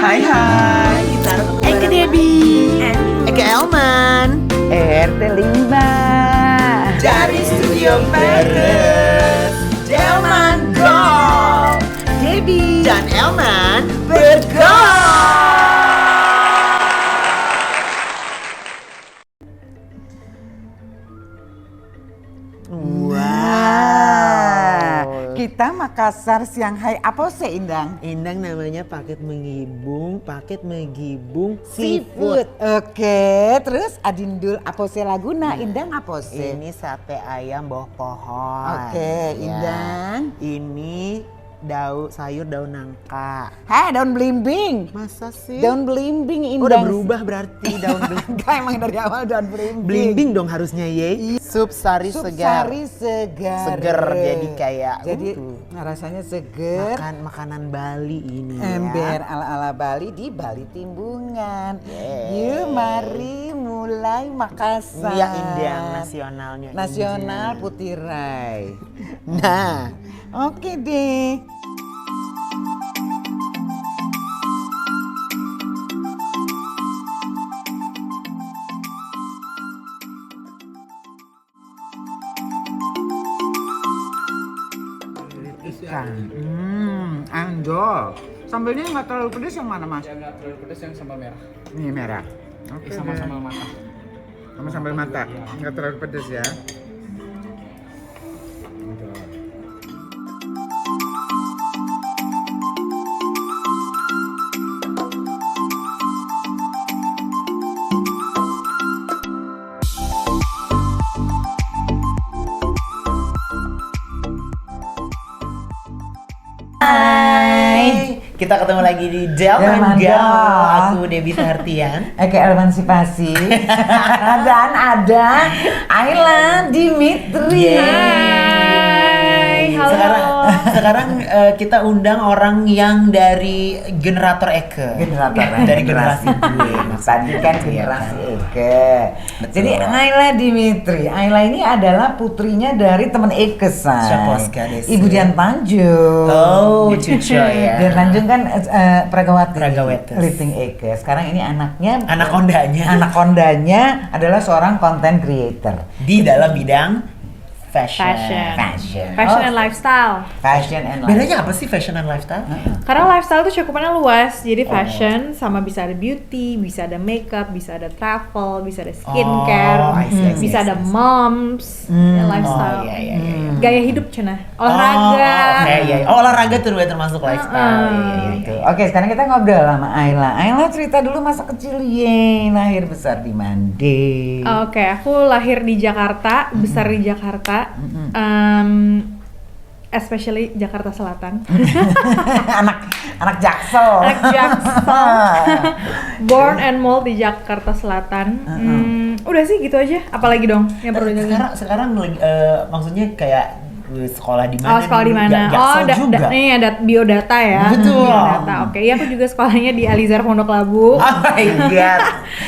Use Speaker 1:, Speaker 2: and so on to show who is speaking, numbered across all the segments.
Speaker 1: Hai, kita
Speaker 2: Eke Debbie,
Speaker 1: Eke Elman
Speaker 2: RT 5
Speaker 1: dari Studio Paris. Elman Go,
Speaker 2: Debbie
Speaker 1: dan Elman bergol.
Speaker 2: Kita Makassar, Shanghai, apa sih Indang?
Speaker 1: Indang namanya paket menggibung seafood.
Speaker 2: Oke, terus Adindul apa sih laguna? Indang apa sih?
Speaker 1: Ini sate ayam bawah pohon.
Speaker 2: Oke, Indang.
Speaker 1: Ini sayur daun nangka.
Speaker 2: Hei, daun belimbing.
Speaker 1: Masa sih?
Speaker 2: Daun belimbing Indang.
Speaker 1: Udah berubah berarti daun belimbing.
Speaker 2: Enggak, emang dari awal daun belimbing.
Speaker 1: Belimbing dong harusnya ye. Sup sari segar.
Speaker 2: Sari segar.
Speaker 1: Seger jadi kayak
Speaker 2: rasanya seger.
Speaker 1: Makanan Bali ini
Speaker 2: Ember
Speaker 1: ya.
Speaker 2: ala-ala Bali di Bali Timbungan.
Speaker 1: Yeay.
Speaker 2: Yuk mari mulai Makassar.
Speaker 1: Iya Indang nasionalnya.
Speaker 2: Nasional
Speaker 1: Indang.
Speaker 2: Putih Rai. Nah, oke deh. Ikan. Anjol. Sambelnya nggak terlalu pedas yang mana mas?
Speaker 3: Yang nggak terlalu pedas yang sambal merah.
Speaker 2: Ini merah. Oke.
Speaker 3: Sama sambal mata.
Speaker 2: Sama sambal mata. Nggak terlalu pedas ya.
Speaker 1: Hai. Kita ketemu lagi di Delman
Speaker 2: Delman
Speaker 1: Go.
Speaker 2: Go.
Speaker 1: Aku Debbie Hartian.
Speaker 2: Eke Emansipasi. Dan ada Ayla Dimitri.
Speaker 4: Hai, halo.
Speaker 1: Sekarang kita undang orang yang dari generator Eke. Dari generasi gue.
Speaker 2: Tadi kan generasi Eke. Jadi Ayla Dimitri. Ayla ini adalah putrinya dari teman Eke, say.
Speaker 1: Siapa sekali?
Speaker 2: Ibu Dian Tanjung.
Speaker 1: Oh, cucu ya.
Speaker 2: Dian Tanjung kan Pragawati.
Speaker 1: Pragawetes.
Speaker 2: Living Eke. Sekarang ini anaknya.
Speaker 1: Anakondanya
Speaker 2: adalah seorang content creator.
Speaker 1: di dalam bidang fashion.
Speaker 4: Fashion and lifestyle.
Speaker 2: Fashion and
Speaker 1: Bedanya apa sih fashion and lifestyle?
Speaker 4: Karena lifestyle tuh cakupannya luas. Jadi fashion sama bisa ada beauty, bisa ada makeup, bisa ada travel, bisa ada skincare,
Speaker 1: I see.
Speaker 4: bisa ada moms, ya, lifestyle.
Speaker 1: Oh, iya.
Speaker 4: Gaya hidup cenah. Olahraga.
Speaker 1: Olahraga tuh termasuk lifestyle.
Speaker 2: Gitu. Oke, sekarang kita ngobrol sama Ayla. Ayla cerita dulu masa kecil ye, lahir besar di Mande.
Speaker 4: Oke, aku lahir di Jakarta, besar di Jakarta. Especially Jakarta Selatan.
Speaker 2: anak Jaksel.
Speaker 4: Anak Jaksel. Born and mold di Jakarta Selatan. Udah sih gitu aja. Apalagi dong yang perlu ditanyain?
Speaker 1: Sekarang maksudnya kayak sekolah di mana?
Speaker 4: Oh, sekolah di mana?
Speaker 1: Juga.
Speaker 4: Nih ada biodata ya.
Speaker 1: Betul.
Speaker 4: Biodata. Oke, ya aku juga sekolahnya di Alizar Pondok Labu.
Speaker 1: Oh my god.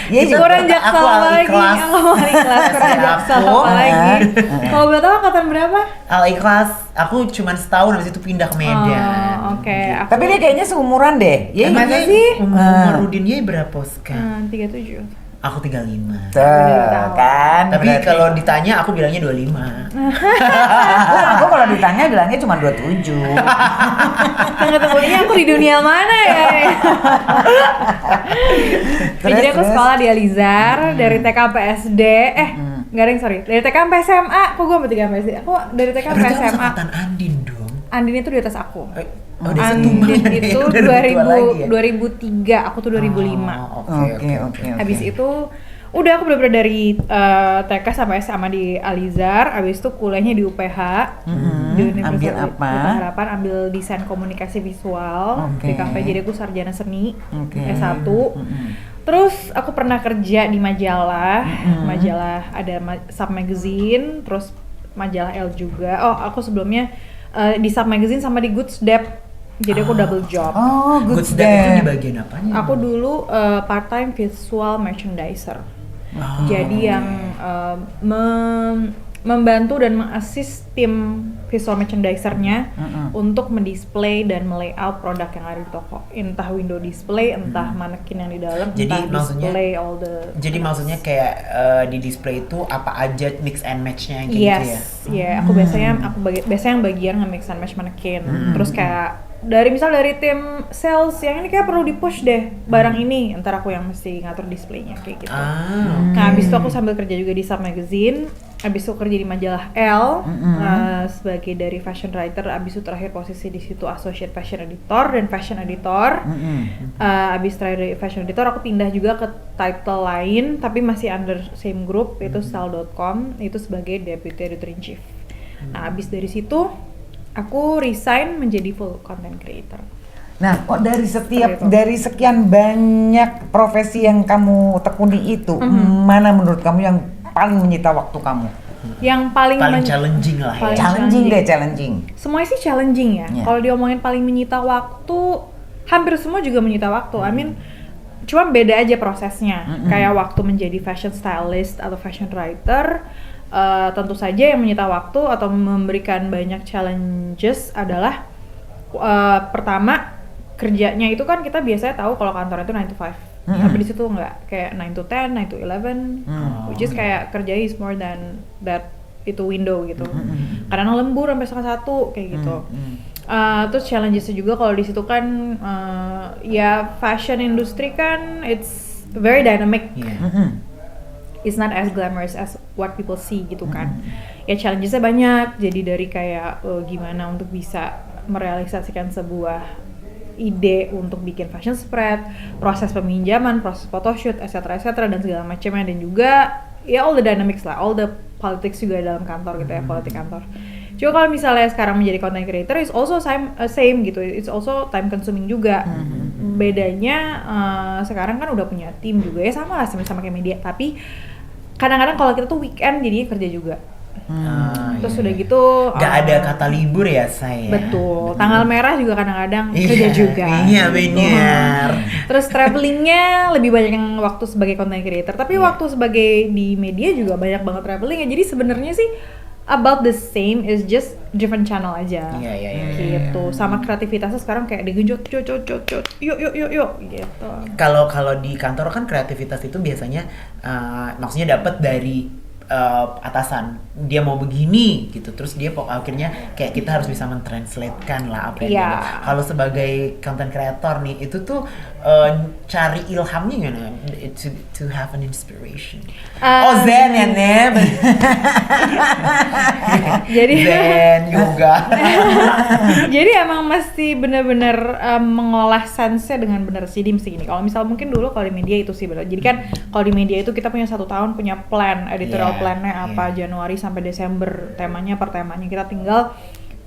Speaker 4: Ya, kurang Jaksel apa lagi? Kurang Jaksel apa lagi? Kalau boleh tahu angkatan berapa?
Speaker 1: Al-Ikhlas, aku cuma setahun habis itu pindah ke Medan.
Speaker 4: Oke.
Speaker 2: Tapi dia kayaknya seumuran deh.
Speaker 4: Ya,
Speaker 1: Emangnya
Speaker 4: masa sih?
Speaker 1: Umur Rudin ye berapa sekarang?
Speaker 4: 37.
Speaker 1: Aku 35.
Speaker 2: Tuh, kan.
Speaker 1: Tapi
Speaker 2: berarti-
Speaker 1: kalau ditanya aku bilangnya 25.
Speaker 2: aku kalau ditanya bilangnya cuma 27.
Speaker 4: Tunggu ini aku di dunia mana ya? Jadi aku sekolah di Alizar dari TK sampai SD. Enggak deng, sorry. Dari TK sampai SMA. Kok gue sampai 3 sampai SD? Aku dari TK sampai
Speaker 1: Berarti aku
Speaker 4: SMA.
Speaker 1: angkatan Andin dong.
Speaker 4: Andin itu di atas aku.
Speaker 1: Udah
Speaker 4: Andin
Speaker 1: setumpah
Speaker 4: itu
Speaker 1: ya, udah lebih tua lagi ya?
Speaker 4: 2003, aku tuh 2005.
Speaker 2: Oke.
Speaker 4: Habis itu udah aku bener-bener dari TK sampai SMA di Alizar, habis itu kuliahnya di UPH. Di Universitas
Speaker 2: Ambil apa?
Speaker 4: Pelita Harapan, ambil desain komunikasi visual
Speaker 2: Oke.
Speaker 4: di KP. Jadi aku sarjana seni
Speaker 2: Oke.
Speaker 4: S1. Terus aku pernah kerja di majalah, ada Sub Magazine, terus majalah L juga. Oh, aku sebelumnya di Sub Magazine sama di Goods Dep. Jadi aku double job.
Speaker 2: Oh, good
Speaker 1: Goods Dep itu di bagian apanya?
Speaker 4: Aku dulu part-time visual merchandiser. Jadi yang membantu dan mengassist tim visual merchandiser-nya untuk mendisplay dan melayout produk yang ada di toko, entah window display, entah manekin yang di dalam,
Speaker 1: Jadi
Speaker 4: entah
Speaker 1: maksudnya-
Speaker 4: display all the.
Speaker 1: Jadi maksudnya kayak di display itu apa aja mix and match-nya kayak
Speaker 4: Yes,
Speaker 1: gitu ya?
Speaker 4: aku biasanya yang bagian nge-mix and match manekin. Terus kayak dari tim sales yang ini kayak perlu di-push deh barang ini, ntar aku yang mesti ngatur displaynya kayak gitu. Nah, abis itu aku sambil kerja juga di Sub Magazine, abis itu kerja di majalah Elle sebagai dari fashion writer, abis itu terakhir posisi di situ associate fashion editor dan fashion editor. Abis terakhir dari fashion editor aku pindah juga ke title lain tapi masih under same group, itu style.com, itu sebagai deputy editor in chief. Nah, abis dari situ aku resign menjadi full content creator.
Speaker 2: Nah, kok
Speaker 4: Seperti itu.
Speaker 2: dari sekian banyak profesi yang kamu tekuni itu, mana menurut kamu yang paling menyita waktu kamu?
Speaker 4: Yang paling
Speaker 1: challenging lah ya.
Speaker 4: paling
Speaker 2: Challenging.
Speaker 4: Semuanya sih challenging ya.
Speaker 2: Yeah.
Speaker 4: Kalau diomongin paling menyita waktu, hampir semua juga menyita waktu. I mean, cuma beda aja prosesnya. Kayak waktu menjadi fashion stylist atau fashion writer, tentu saja yang menyita waktu atau memberikan banyak challenges adalah pertama, kerjanya itu kan kita biasanya tahu kalau kantor itu 9 to 5. Tapi di situ enggak, kayak 9 to 10, 9 to 11, which is kayak kerja is more than that, itu window gitu. Kadang lembur sampai setengah 1 kayak gitu. Terus challengesnya juga kalau di situ kan ya fashion industry kan it's very dynamic. It's not as glamorous as what people see gitu kan. Ya challengesnya banyak, jadi dari kayak gimana untuk bisa merealisasikan sebuah ide untuk bikin fashion spread, proses peminjaman, proses photoshoot, etc dan segala macamnya, dan juga ya all the dynamics lah, all the politics juga dalam kantor gitu ya, politik kantor. Cuma kalau misalnya sekarang menjadi content creator is also same gitu, it's also time consuming juga. Bedanya sekarang kan udah punya tim juga ya, sama lah sama kayak media, tapi kadang-kadang kalau kita tuh weekend jadinya kerja juga. Terus udah gitu
Speaker 1: Gak ada kata libur ya saya.
Speaker 4: betul, tanggal merah juga kadang-kadang kerja juga.
Speaker 1: Iya benar.
Speaker 4: Terus travelingnya lebih banyak yang waktu sebagai content creator, tapi waktu sebagai di media juga banyak banget travelingnya. Jadi sebenarnya sih about the same, is just different channel aja.
Speaker 1: Iya.
Speaker 4: Gitu. Sama kreativitasnya sekarang kayak digenjot, yuk gitu.
Speaker 1: Kalau di kantor kan kreativitas itu biasanya maksudnya dapat dari atasan, dia mau begini gitu, terus dia akhirnya kayak kita harus bisa mentranslatekan lah apa yang dia mau. Kalau sebagai content creator nih, itu tuh cari ilhamnya gimana? To have an inspiration. Zen ya Neb.
Speaker 4: Jadi
Speaker 1: Zen yoga.
Speaker 4: jadi emang mesti benar-benar mengolah sense-nya dengan benar sih, mesti gini. Kalau misal mungkin dulu kalau di media itu sih benar. Jadi kan kalau di media itu kita punya 1 tahun punya plan, editorial plan-nya apa, Januari sampai Desember temanya per temanya, kita tinggal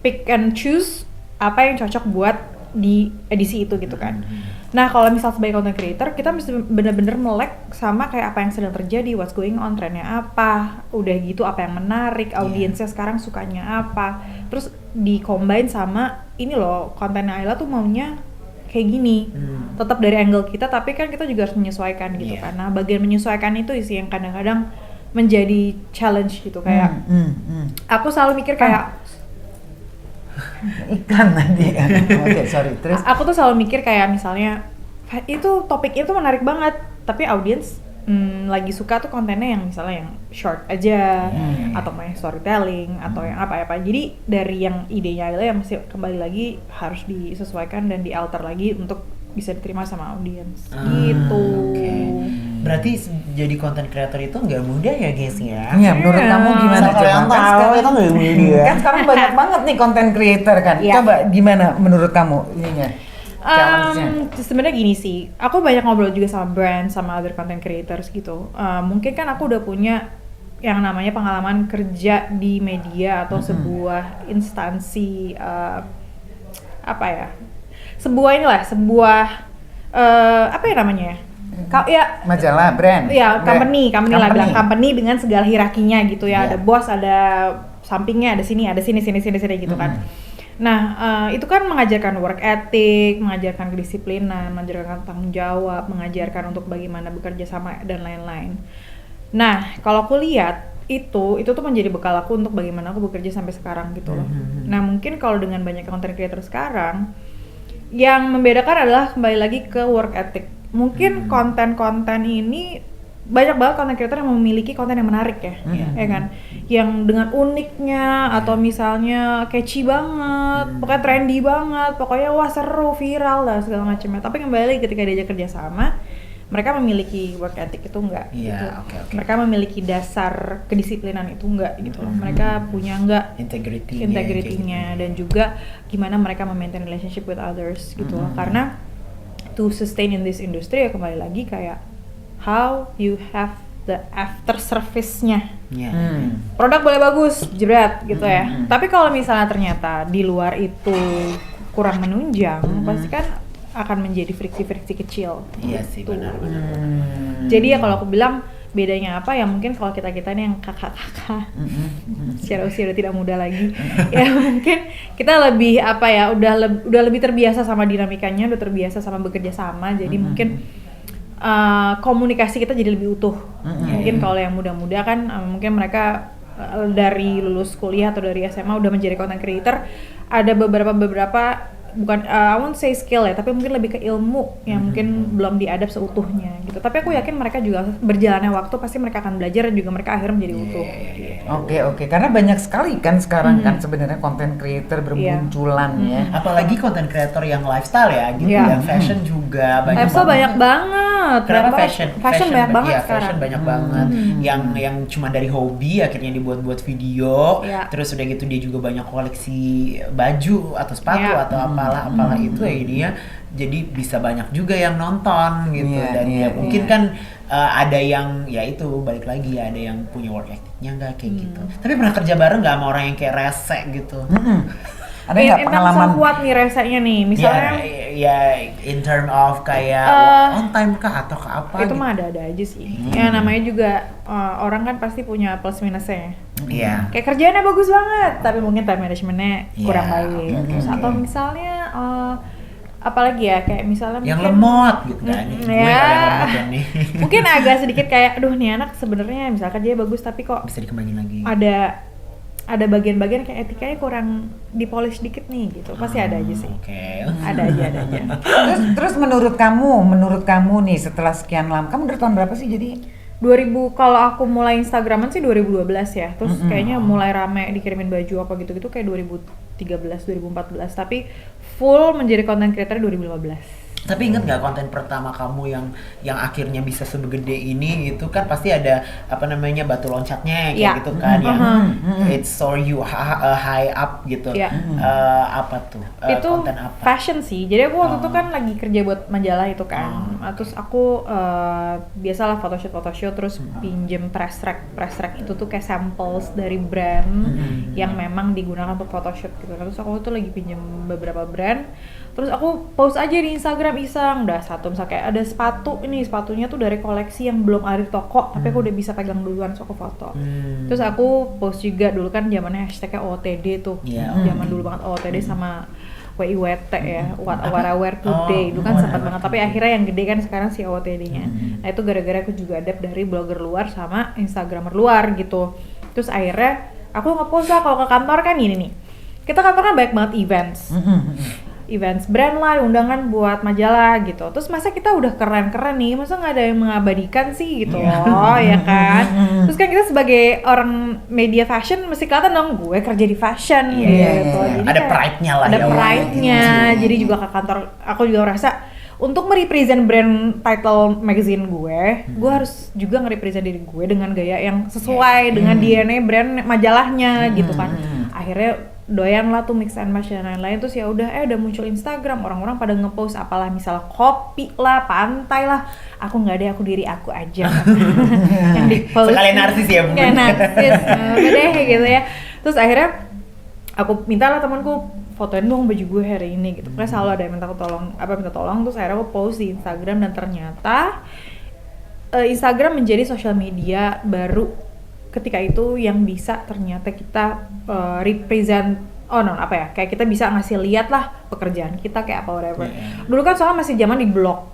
Speaker 4: pick and choose apa yang cocok buat di edisi itu gitu kan. Nah, kalau misal sebagai content creator, kita mesti bener-bener melek sama kayak apa yang sedang terjadi, what's going on, trennya apa, udah gitu apa yang menarik, audiensnya sekarang sukanya apa, terus di-combine sama ini loh, kontennya Ayla tuh maunya kayak gini, tetap dari angle kita, tapi kan kita juga harus menyesuaikan gitu kan. Nah, bagian menyesuaikan itu sih yang kadang-kadang menjadi challenge gitu, kayak aku selalu mikir kayak
Speaker 2: iklan nanti kan. Oke, sorry. Terus
Speaker 4: aku tuh selalu mikir kayak misalnya itu topik itu menarik banget, tapi audiens lagi suka tuh kontennya yang misalnya yang short aja, atau main storytelling atau yang apa-apa. Jadi dari yang idenya Ayla yang masih kembali lagi harus disesuaikan dan dialter lagi untuk bisa diterima sama audiens gitu.
Speaker 1: Berarti jadi content creator itu nggak mudah ya guys ya?
Speaker 2: ya, menurut kamu gimana coba?
Speaker 1: Yang tahu itu nggak mudah.
Speaker 2: Kan sekarang banyak banget nih content creator kan.
Speaker 4: Iya.
Speaker 2: Coba gimana menurut kamu ininya? Challenge-nya.
Speaker 4: Sebenarnya gini sih, aku banyak ngobrol juga sama brand, sama other content creators gitu. Mungkin kan aku udah punya yang namanya pengalaman kerja di media atau sebuah instansi apa ya? Sebuah apa ya namanya? Ya
Speaker 2: Majalah, brand.
Speaker 4: ya company lah, bilang company dengan segala hierarkinya gitu ya.
Speaker 2: Iya.
Speaker 4: Ada bos, ada sampingnya, ada sini gitu kan. Nah, itu kan mengajarkan work ethic, mengajarkan kedisiplinan, mengajarkan tanggung jawab, mengajarkan untuk bagaimana bekerja sama dan lain-lain. Nah, kalau aku lihat itu tuh menjadi bekal aku untuk bagaimana aku bekerja sampai sekarang gitu loh. Nah mungkin kalau dengan banyak content creator sekarang, yang membedakan adalah kembali lagi ke work ethic. Mungkin konten-konten ini banyak banget content creator yang memiliki konten yang menarik ya, ya kan? Yang dengan uniknya atau misalnya catchy banget, pokoknya trendy banget, pokoknya wah seru, viral lah segala macamnya. Tapi kembali lagi ketika diajak kerja sama, mereka memiliki work ethic itu enggak gitu. Mereka memiliki dasar kedisiplinan itu enggak gitu loh. Mereka punya enggak integrity-nya dan juga gimana mereka maintain relationship with others gitu loh. Karena to sustain in this industry ya kembali lagi kayak how you have the after service-nya. Produk boleh bagus, jebret gitu ya. Tapi kalau misalnya ternyata di luar itu kurang menunjang, pasti kan akan menjadi friksi-friksi kecil.
Speaker 1: Iya sih, benar.
Speaker 4: Jadi ya kalau aku bilang bedanya apa ya mungkin kalau kita ini yang kakak-kakak secara usia udah tidak muda lagi ya mungkin kita lebih apa ya udah lebih terbiasa sama dinamikanya, udah terbiasa sama bekerja sama, jadi mungkin komunikasi kita jadi lebih utuh. Mungkin kalau yang muda-muda kan mungkin mereka dari lulus kuliah atau dari SMA udah menjadi content creator, ada beberapa bukan I won't say skill ya, tapi mungkin lebih ke ilmu yang mungkin belum diadap seutuhnya gitu. Tapi aku yakin mereka juga berjalannya waktu pasti mereka akan belajar dan juga mereka akhirnya menjadi utuh.
Speaker 2: Oke, karena banyak sekali kan sekarang kan sebenarnya content creator bermunculan ya.
Speaker 1: Apalagi content creator yang lifestyle ya gitu, yang fashion juga banyak.
Speaker 4: Lifestyle banyak banget.
Speaker 1: Kenapa
Speaker 4: fashion banyak banget sekarang.
Speaker 1: Fashion banyak banget. Yang cuma dari hobi akhirnya dibuat video, terus udah gitu dia juga banyak koleksi baju atau sepatu atau apalah itu ya dia jadi bisa banyak juga yang nonton gitu. Dan mungkin kan ada yang ya itu balik lagi ya, ada yang punya work ethic-nya nggak kayak gitu. Tapi pernah kerja bareng nggak sama orang yang kayak rese gitu?
Speaker 2: Ada nggak pengalaman
Speaker 4: kuat nih resenya nih misalnya?
Speaker 1: Ya in term of kayak on time kah atau ke apa?
Speaker 4: Itu
Speaker 1: gitu.
Speaker 4: mah ada aja sih. Ya namanya juga orang kan pasti punya plus minusnya. Kayak kerjaannya bagus banget, tapi mungkin time managementnya kurang baik. Terus atau misalnya apalagi ya kayak misalnya
Speaker 1: yang
Speaker 4: mungkin,
Speaker 1: lemot gitu kan. Gue yang lemot yang nih.
Speaker 4: Mungkin agak sedikit kayak aduh nih anak sebenarnya misalkan dia bagus tapi kok
Speaker 1: bisa dikembangin lagi.
Speaker 4: Ada bagian-bagian kayak etikanya kurang dipolish dikit nih gitu. Pasti ada aja sih. Ada aja.
Speaker 2: Terus menurut kamu nih setelah sekian lama, kamu dari tahun berapa sih jadi?
Speaker 4: 2000, kalau aku mulai Instagraman sih 2012 ya. Terus kayaknya mulai rame dikirimin baju apa gitu-gitu kayak 2013, 2014. Tapi full menjadi content creator 2015.
Speaker 1: Tapi inget nggak konten pertama kamu yang akhirnya bisa sebegede ini gitu kan pasti ada apa namanya batu loncatnya kayak gitu kan yang it's so you high up gitu. Apa tuh?
Speaker 4: Itu
Speaker 1: konten apa?
Speaker 4: fashion sih. Jadi aku waktu itu kan lagi kerja buat majalah itu kan. Terus aku biasalah photoshoot terus pinjem press rack itu tuh kayak samples dari brand yang memang digunakan untuk photoshoot gitu. Terus aku tuh lagi pinjem beberapa brand. Terus aku post aja di Instagram iseng, udah satu misalnya kayak ada sepatunya tuh dari koleksi yang belum ada di toko, tapi aku udah bisa pegang duluan, so aku foto. Terus aku post juga dulu kan zamannya hashtagnya OOTD tuh, zaman dulu banget OOTD sama WIWT ya, What I Wear Today, dulu kan sempat banget, tapi akhirnya yang gede kan sekarang si OOTD-nya. Nah itu gara-gara aku juga adapt dari blogger luar sama Instagramer luar gitu. Terus akhirnya aku nge-post lah kalau ke kantor kan ini nih, kita kantor kan banyak banget events brand lah, undangan buat majalah gitu. Terus masa kita udah keren-keren nih, masa nggak ada yang mengabadikan sih gitu loh, ya kan? Terus kan kita sebagai orang media fashion mesti kelihatan dong gue kerja di fashion gitu. Jadi
Speaker 1: ada pride-nya lah.
Speaker 4: Ada pride-nya. Jadi juga ke kantor aku juga ngerasa untuk merepresent brand title magazine gue harus juga ngerepresent diri gue dengan gaya yang sesuai dengan DNA brand majalahnya gitu kan. Akhirnya doyan lah tuh mix and match dan lain-lain. Terus ya udah muncul Instagram, orang-orang pada ngepost apalah misalnya kopi lah, pantai lah. Aku nggak ada, aku diri aku aja yang di post.
Speaker 1: Sekalian narsis ya, Bu.
Speaker 4: Kayak narsis, deh gitu ya. Terus akhirnya aku mintalah temanku fotoin dong baju gue hari ini gitu. Karena selalu ada yang minta tolong. Terus akhirnya aku post di Instagram dan ternyata Instagram menjadi sosial media baru ketika itu yang bisa ternyata kita represent kayak kita bisa ngasih lihat lah pekerjaan kita kayak apa whatever. Dulu kan soalnya masih zaman di blog.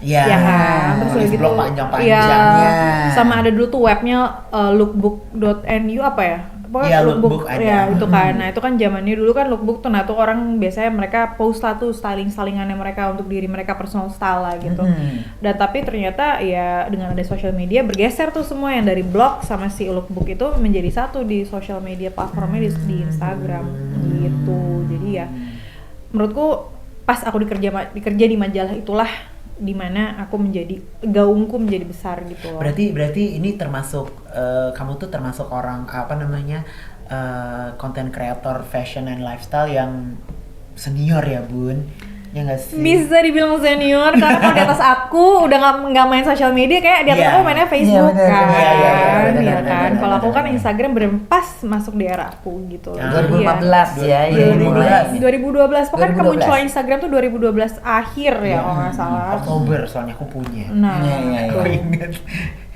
Speaker 1: Iya.
Speaker 4: Ya kan, terus udah
Speaker 1: Nulis
Speaker 4: gitu.
Speaker 1: blog panjang-panjangnya.
Speaker 4: Iya. Sama ada dulu tuh webnya lookbook.nu apa ya?
Speaker 1: Iya, lookbook ada.
Speaker 4: Ya itu kan. Nah itu kan zamannya dulu kan lookbook tuh, nah tuh orang biasanya mereka post lah tuh stylingannya mereka untuk diri mereka, personal style lah gitu. Dan tapi ternyata ya dengan ada social media bergeser tuh semua yang dari blog sama si lookbook itu menjadi satu di social media platformnya di Instagram gitu. Jadi ya menurutku pas aku dikerja di majalah itulah dimana aku menjadi gaungku menjadi besar gitu loh.
Speaker 1: Berarti ini termasuk kamu tuh termasuk orang apa namanya content creator fashion and lifestyle yang senior ya Bun? Ya nggak sih?
Speaker 4: Bisa dibilang senior karena kalau di atas aku udah nggak main sosial media, kayak di atas
Speaker 1: Iya.
Speaker 4: aku mainnya Facebook
Speaker 2: Iya, bener.
Speaker 4: kan,
Speaker 1: Iya, iya, bener,
Speaker 4: iya
Speaker 1: bener,
Speaker 4: kan.
Speaker 1: bener,
Speaker 4: Kalau aku
Speaker 1: bener,
Speaker 4: kan
Speaker 1: bener.
Speaker 4: Instagram pas masuk di era aku gitu.
Speaker 1: Ah.
Speaker 2: 2014 ya,
Speaker 1: Iya,
Speaker 2: ini mulai.
Speaker 4: 2012, pokoknya
Speaker 2: 2012.
Speaker 4: kemunculan Instagram tuh 2012 akhir ya kalau nggak salah.
Speaker 1: Oktober soalnya aku punya.
Speaker 4: Nah,
Speaker 2: Iya, iya, iya.
Speaker 1: Aku inget.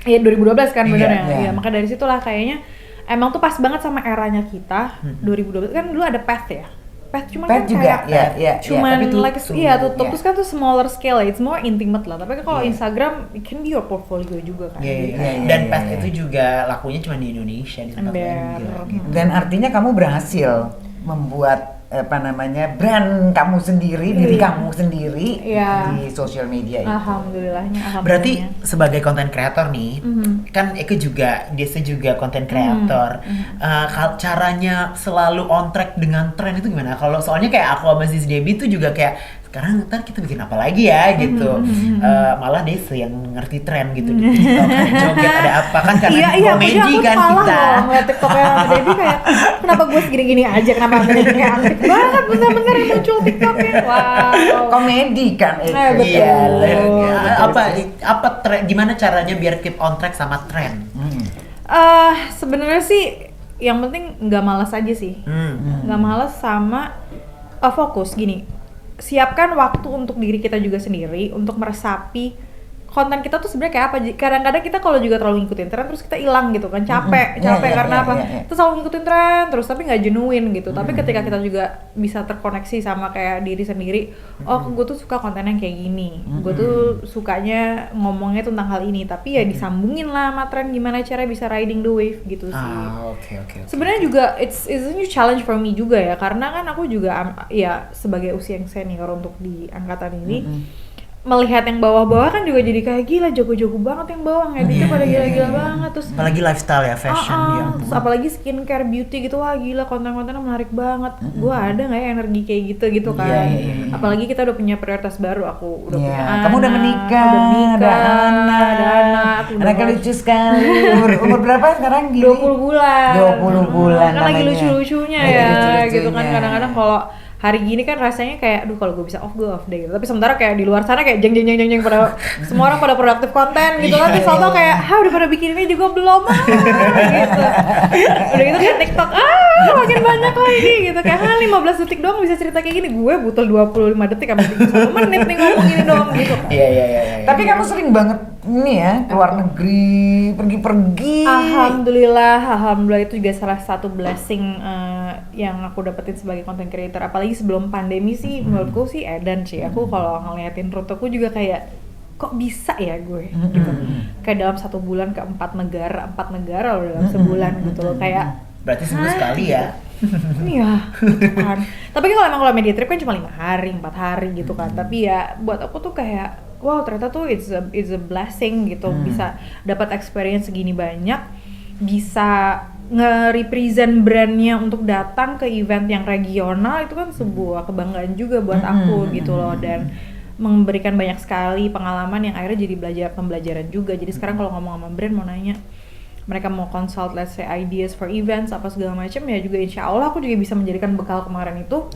Speaker 4: iya 2012 kan bener
Speaker 1: Iya,
Speaker 4: ya.
Speaker 2: iya.
Speaker 4: Iya, maka dari situlah kayaknya emang tuh pas banget sama eranya kita. 2012 kan dulu ada Path ya. Path cuman
Speaker 2: Path
Speaker 4: kan
Speaker 2: juga,
Speaker 4: kayak
Speaker 2: ya,
Speaker 4: cuman
Speaker 1: tapi
Speaker 4: like
Speaker 1: tutup.
Speaker 4: iya tutup,
Speaker 2: Iya.
Speaker 4: terus kan tuh smaller scale, it's more intimate lah. Tapi kan kalau
Speaker 1: Iya.
Speaker 4: Instagram it can be your portfolio juga kan.
Speaker 1: Iya, iya,
Speaker 4: Jadi
Speaker 1: iya.
Speaker 2: iya,
Speaker 1: Dan
Speaker 2: iya,
Speaker 1: Path
Speaker 2: iya.
Speaker 1: itu juga lakunya cuma di Indonesia, di tempat lain
Speaker 4: Ember.
Speaker 1: enggak gitu.
Speaker 2: Dan artinya kamu berhasil membuat apa namanya brand kamu sendiri, diri
Speaker 4: Iya.
Speaker 2: kamu sendiri
Speaker 4: Iya.
Speaker 2: di sosial media itu.
Speaker 4: Alhamdulillahnya.
Speaker 1: Berarti sebagai content creator nih, kan Eke juga, dia juga content creator. Caranya selalu on track dengan tren itu gimana? Kalau soalnya kayak aku sama Sis Debbie tuh juga kayak sekarang ntar kita bikin apa lagi ya gitu. Malah Desi yang ngerti tren gitu di TikTok, joget ada apa kan karena
Speaker 4: iya,
Speaker 1: komedi
Speaker 4: aku
Speaker 1: kan
Speaker 4: kalah
Speaker 1: kita.
Speaker 4: loh ngeliat TikToknya sama Debbie, kayak kenapa gue segini-gini aja, kenapa Debbie kayak aktif banget, bener-bener yang muncul TikToknya. Wow.
Speaker 2: Komedi kan itu.
Speaker 4: Betul.
Speaker 1: Iya,
Speaker 2: Betul.
Speaker 1: apa tren, gimana caranya biar keep on track sama tren?
Speaker 4: Sebenarnya sih yang penting nggak malas aja sih. Nggak malas sama fokus gini. Siapkan waktu untuk diri kita juga sendiri untuk meresapi konten kita tuh sebenarnya kayak apa. Kadang-kadang kita kalau juga terlalu ngikutin tren terus kita hilang gitu kan, capek
Speaker 2: Iya,
Speaker 4: karena
Speaker 2: iya,
Speaker 4: apa?
Speaker 2: iya, iya.
Speaker 4: Kita selalu ngikutin tren terus tapi nggak genuine gitu. Tapi ketika kita juga bisa terkoneksi sama kayak diri sendiri, oh gue tuh suka konten yang kayak gini, gue tuh sukanya ngomongnya tentang hal ini, tapi ya disambungin lah sama tren, gimana caranya bisa riding the wave gitu sih.
Speaker 1: Oke.
Speaker 4: Sebenarnya juga it's a new challenge for me juga ya, karena kan aku juga ya sebagai usia yang senior untuk di angkatan ini, melihat yang bawah-bawah kan juga jadi kayak gila, jago-jago banget yang bawah, ngeditnya pada gila-gila banget, terus
Speaker 1: Apalagi lifestyle ya, fashion ya.
Speaker 4: terus apalagi skincare, beauty gitu, wah gila konten-kontennya menarik banget. Gua ada nggak ya energi kayak gitu kan?
Speaker 2: Iya, iya, iya.
Speaker 4: Apalagi kita udah punya prioritas baru, aku udah
Speaker 2: Iya,
Speaker 4: punya anak,
Speaker 2: kamu udah menikah,
Speaker 4: ada anak,
Speaker 2: anak
Speaker 4: udah
Speaker 2: lucu sekali. Umur berapa sekarang gini?
Speaker 4: 20 bulan.
Speaker 2: 20 bulan
Speaker 4: Kan lagi
Speaker 2: namanya.
Speaker 4: lucu-lucunya
Speaker 2: Lagi
Speaker 4: ya,
Speaker 2: lucu-lucunya.
Speaker 4: gitu kan. Kadang-kadang kalau hari gini kan rasanya kayak, aduh kalau gue bisa off, gue off deh gitu. Tapi sementara kayak di luar sana kayak jeng pada semua orang pada produktif konten gitu kan. Terus tau kayak, udah pada bikin ini juga belum gitu. Udah gitu kayak TikTok, makin banyak lagi gitu. Kayak 15 detik doang bisa cerita kayak gini. Gue butuh 25 detik sampai 1 menit nih ngomong gini doang gitu.
Speaker 1: Iya.
Speaker 2: Tapi kamu sering banget ini ya, keluar negeri, pergi-pergi.
Speaker 4: Alhamdulillah itu juga salah satu blessing yang aku dapetin sebagai content creator. Apalagi sebelum pandemi sih, menurutku sih edan sih. Aku kalau ngeliatin ruteku juga kayak, kok bisa ya gue gitu. Kayak dalam 1 bulan ke 4 negara loh dalam sebulan gitu loh. Kayak
Speaker 1: Berarti seminggu sekali ya.
Speaker 4: iya gitu kan. Tapi kan kalau media trip kan cuma 5 hari, 4 hari gitu kan. Tapi ya buat aku tuh kayak wow, ternyata tuh it's a blessing gitu, bisa dapat experience segini banyak, bisa nge-represent brandnya untuk datang ke event yang regional, itu kan sebuah kebanggaan juga buat aku gitu loh, dan memberikan banyak sekali pengalaman yang akhirnya jadi pembelajaran juga. Jadi sekarang kalau ngomong sama brand mau nanya mereka mau consult let's say ideas for events apa segala macam, ya juga insya Allah aku juga bisa menjadikan bekal kemarin itu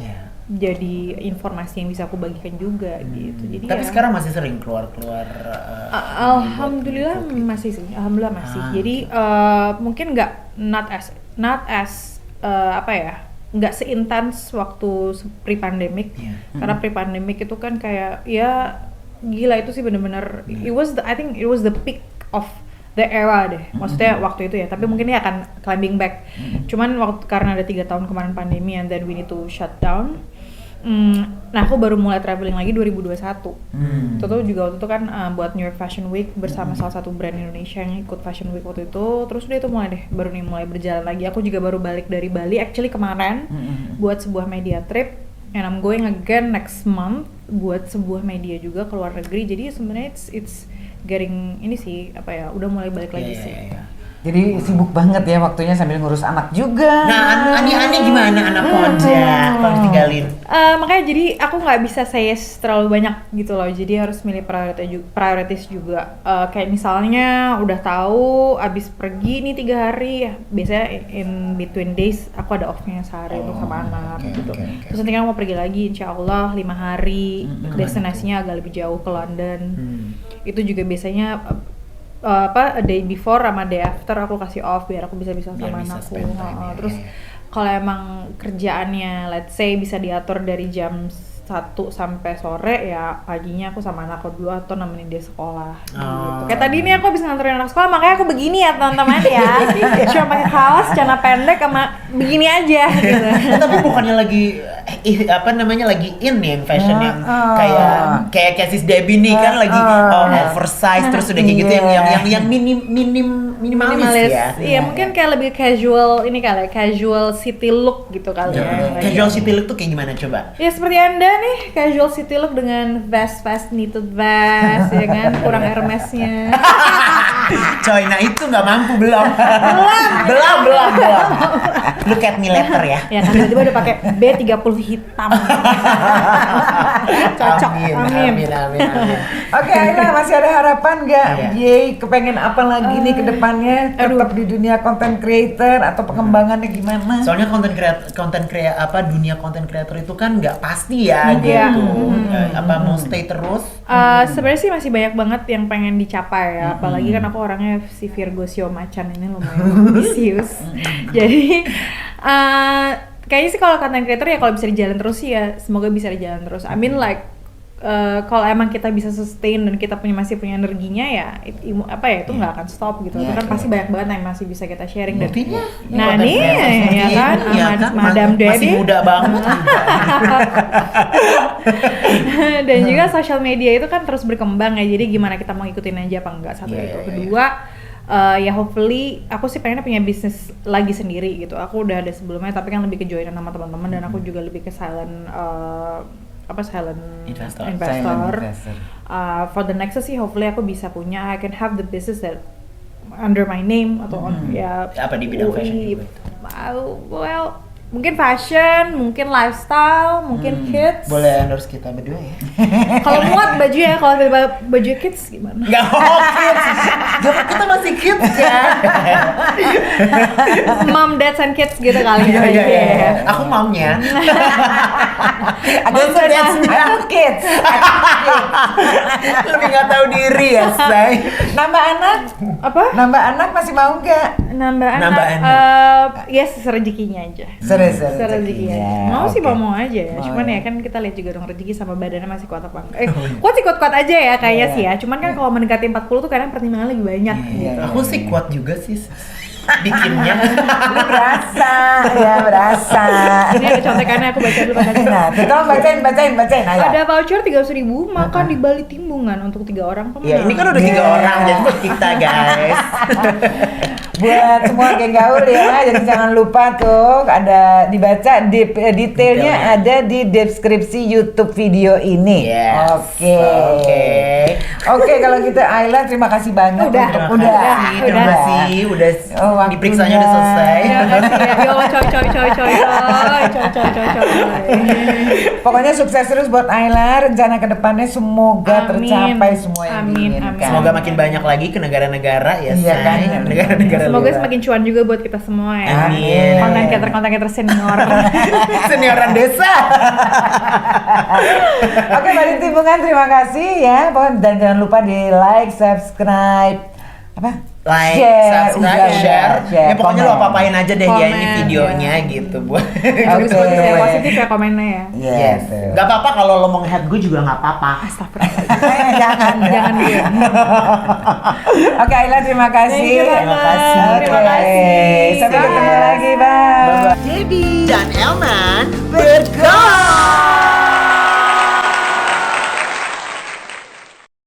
Speaker 4: jadi informasi yang bisa aku bagikan juga gitu. Jadi
Speaker 1: Tapi
Speaker 4: ya,
Speaker 1: sekarang masih sering keluar
Speaker 4: alhamdulillah masih sih, alhamdulillah masih. Jadi mungkin not as apa ya, nggak seintens waktu pre-pandemic. Karena pre-pandemic itu kan kayak ya gila, itu sih bener-bener I think it was the peak of the era deh, maksudnya waktu itu ya. Tapi mungkin ini akan climbing back. Cuman karena ada 3 tahun kemarin pandemi and then we need to shut down, Nah aku baru mulai traveling lagi 2021. Itu tuh juga waktu itu kan buat New York Fashion Week bersama salah satu brand Indonesia yang ikut Fashion Week waktu itu. Terus udah itu mulai berjalan lagi. Aku juga baru balik dari Bali actually kemarin buat sebuah media trip. And I'm going again next month buat sebuah media juga ke luar negeri. Jadi sebenarnya it's getting ini sih udah mulai balik lagi sih.
Speaker 2: Jadi sibuk banget ya waktunya sambil ngurus anak juga.
Speaker 1: Nah, Ani gimana anak Koda kalau ditinggalin?
Speaker 4: Makanya jadi aku nggak bisa say terlalu banyak gitu loh. Jadi harus milih prioritas juga. Kayak misalnya udah tahu abis pergi nih 3 hari, biasanya in between days aku ada off-nya sehari untuk sama anak gitu. Terus nanti kan mau pergi lagi insya Allah 5 hari, destinasinya agak lebih jauh ke London. Itu juga biasanya a day before sama day after aku kasih off biar aku bisa sama anakku. Terus kalau emang kerjaannya let's say bisa diatur dari jam 1 sampai sore, ya paginya aku sama anakku dulu atau nemenin dia sekolah gitu. Kayak tadi nih aku habis nganterin anak sekolah, makanya aku begini ya teman-teman ya. Cuma pakai kaos, celana pendek sama begini aja gitu.
Speaker 1: Tapi bukannya lagi lagi in nih yang fashion yang kayak sis Debbie nih kan lagi oversize terus udah kayak gitu yang minimalis ya.
Speaker 4: Iya, mungkin kayak lebih casual ini kali, casual city look gitu kali ya.
Speaker 1: Casual city look tuh kayak gimana coba?
Speaker 4: Ya seperti Anda nih, casual city look dengan vest knitted vest ya kan, kurang Hermesnya.
Speaker 1: Coy, nah itu nggak mampu belum. Look at me later ya.
Speaker 4: Ya kan tiba-tiba udah pakai B30 hitam. Cocok. Amin.
Speaker 2: Oke, Ayla, masih ada harapan nggak? Yeay, kepengen apa lagi nih ke depannya? Tetap di dunia content creator atau pengembangannya gimana?
Speaker 1: Soalnya dunia content creator itu kan nggak pasti ya gitu. Apa mau stay terus?
Speaker 4: Sebenarnya sih masih banyak banget yang pengen dicapai ya. Apalagi kan aku orangnya si Virgo Sio Macan ini lumayan ambisius. Jadi kayaknya sih kalau content creator ya kalau bisa dijalan terus sih ya semoga bisa dijalan terus. I mean like kalau emang kita bisa sustain dan kita masih punya energinya ya itu nggak akan stop gitu. Itu kan pasti banyak banget yang masih bisa kita sharing.
Speaker 1: Buktinya,
Speaker 4: nah nih ya kan Madam Debbie
Speaker 1: masih muda banget.
Speaker 4: Dan juga social media itu kan terus berkembang ya, jadi gimana kita mau ikutin aja apa enggak, satu itu. Kedua ya hopefully aku sih pengennya punya bisnis lagi sendiri gitu. Aku udah ada sebelumnya tapi kan lebih ke joinan sama teman-teman, dan aku juga lebih ke silent investor. For the next sih hopefully aku bisa punya, I can have the business that under my name atau
Speaker 1: apa di bidang fashion juga?
Speaker 4: Well, mungkin fashion, mungkin lifestyle, mungkin kids.
Speaker 1: Boleh endorse kita berdua ya?
Speaker 4: Kalau muat baju ya, kalau baju kids gimana?
Speaker 1: Nggak kids, kita masih kids kan?
Speaker 4: Mom, dads and kids gitu kali ya.
Speaker 1: Iya. Aku momnya.
Speaker 2: Aku kids.
Speaker 1: Lebih nggak tahu diri ya, say.
Speaker 2: Nambah anak?
Speaker 4: Apa?
Speaker 2: Nambah anak masih mau nggak?
Speaker 4: Nambah anak. Yes, rezekinya aja.
Speaker 2: Rezekinya.
Speaker 4: Mau sih mau aja ya. Cuman ya kan kita lihat juga dong rezeki sama badannya masih kuat apa enggak. Kuat sih kuat aja ya kayaknya sih ya. Cuman kan kalau mendekati 40 tuh kadang pertimbangan lebih banyak gitu.
Speaker 1: Aku sih kuat juga sih bikinnya.
Speaker 2: Berasa.
Speaker 4: Ini ada contekannya, aku baca dulu.
Speaker 2: Nah, tolong bacain. Ayo.
Speaker 4: Ada voucher 300.000 makan di Bali Timbungan untuk 3 orang pemenang.
Speaker 1: Ya, ini kan udah 3 orang jadi buat kita guys.
Speaker 2: Buat semua geng gaul ya, jadi jangan lupa tuh ada dibaca detailnya ada di deskripsi YouTube video ini.
Speaker 1: Yes.
Speaker 2: Oke, kalau gitu Ayla terima kasih banget.
Speaker 1: Terima kasih udah diperiksanya udah selesai.
Speaker 4: Yo coy.
Speaker 2: Pokoknya sukses terus buat Ayla, rencana kedepannya semoga tercapai semua yang diinginkan.
Speaker 1: Semoga makin banyak lagi ke negara-negara ya.
Speaker 2: Iya kan,
Speaker 1: negara-negara.
Speaker 4: Semoga semakin cuan juga buat kita semua ya.
Speaker 1: Amin.
Speaker 4: Konten creator senior.
Speaker 1: Senioran desa.
Speaker 2: Oke, Bali Timbungan terima kasih ya. Dan jangan lupa di like, subscribe,
Speaker 1: like,
Speaker 2: Share,
Speaker 1: subscribe,
Speaker 2: udah,
Speaker 1: share. Ya pokoknya lo
Speaker 2: komen.
Speaker 1: apa-apain aja deh ya ini
Speaker 4: Komen,
Speaker 1: videonya
Speaker 4: ya.
Speaker 1: gitu buat.
Speaker 4: Bagus-bagus ya,
Speaker 2: Oke.
Speaker 4: positif ya komennya ya.
Speaker 1: Yes.
Speaker 2: Gitu.
Speaker 1: Gak apa-apa kalau lo mau nge-head gue juga gak apa-apa.
Speaker 4: Astagfirullah.
Speaker 2: Jangan.
Speaker 4: Jangan dia.
Speaker 2: Oke, Ayla terima kasih.
Speaker 4: Thank you banget. Terima
Speaker 2: Oke.
Speaker 4: kasih.
Speaker 2: Sampai ketemu
Speaker 4: Bye.
Speaker 2: lagi, bye.
Speaker 1: Debbie dan Elman bergol.